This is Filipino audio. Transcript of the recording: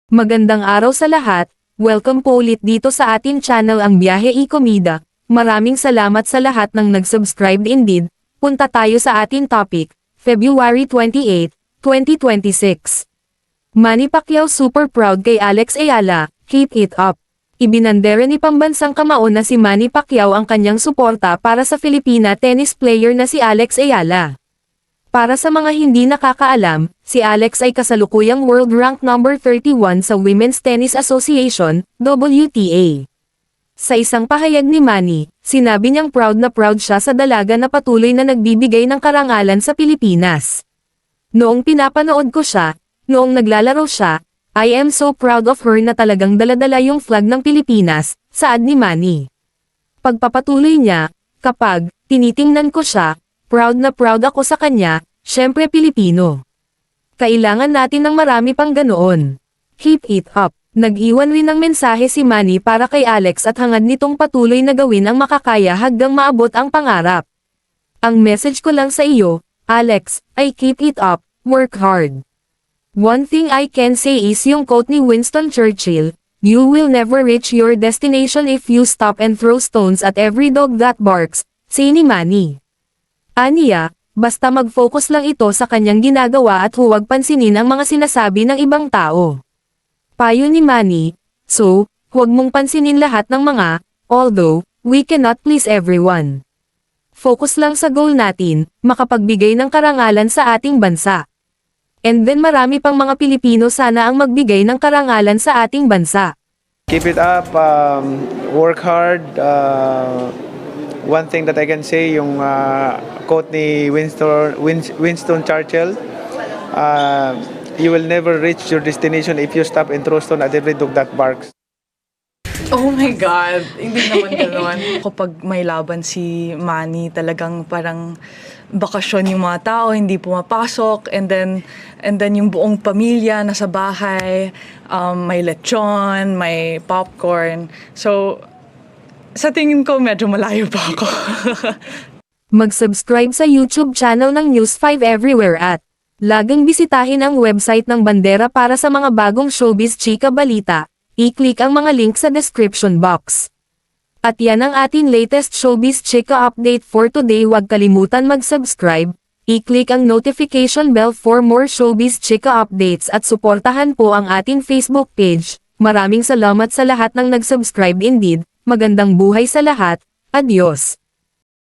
Magandang araw sa lahat, welcome po ulit dito sa ating channel ang Biyahe y Komida. Maraming salamat sa lahat ng nag-subscribe indeed. Punta tayo sa ating topic, February 28, 2026. Manny Pacquiao super proud kay Alex Ayala, keep it up. Ibinandera ni pambansang kamao na si Manny Pacquiao ang kanyang suporta para sa Filipina tennis player na si Alex Ayala. Para sa mga hindi nakakaalam, si Alex ay kasalukuyang world rank number 31 sa Women's Tennis Association, WTA. Sa isang pahayag ni Manny, sinabi niyang proud na proud siya sa dalaga na patuloy na nagbibigay ng karangalan sa Pilipinas. Noong pinapanood ko siya, noong naglalaro siya, I am so proud of her na talagang daladala yung flag ng Pilipinas, saad ni Manny. Pagpapatuloy niya, kapag tinitingnan ko siya, proud na proud ako sa kanya, syempre Pilipino. Kailangan natin ng marami pang ganoon. Keep it up. Nag-iwan rin ng mensahe si Manny para kay Alex at hangad nitong patuloy na gawin ang makakaya hanggang maabot ang pangarap. Ang message ko lang sa iyo, Alex, ay keep it up, work hard. One thing I can say is yung quote ni Winston Churchill, you will never reach your destination if you stop and throw stones at every dog that barks, say ni Manny. Aniya, basta mag-focus lang ito sa kanyang ginagawa at huwag pansinin ang mga sinasabi ng ibang tao. Payo ni Manny, so, huwag mong pansinin lahat ng mga, although, we cannot please everyone. Focus lang sa goal natin, makapagbigay ng karangalan sa ating bansa. And then marami pang mga Pilipino sana ang magbigay ng karangalan sa ating bansa. Keep it up, work hard. One thing that I can say, yung quote ni Winston Churchill, you will never reach your destination if you stop and throw stone at every dog that barks. Oh my God, hindi naman gano'n. Kapag may laban si Manny, talagang parang bakasyon yung mga tao, hindi pumapasok, and then yung buong pamilya nasa bahay, may lechon, may popcorn. So, sa tingin ko, medyo malayo pa ako. Mag-subscribe sa YouTube channel ng News 5 Everywhere at laging bisitahin ang website ng Bandera para sa mga bagong showbiz chika balita. I-click ang mga link sa description box. At yan ang ating latest showbiz chika update for today. Huwag kalimutan mag-subscribe, i-click ang notification bell for more showbiz chika updates at suportahan po ang ating Facebook page. Maraming salamat sa lahat ng nag-subscribe indeed. Magandang buhay sa lahat. Adios.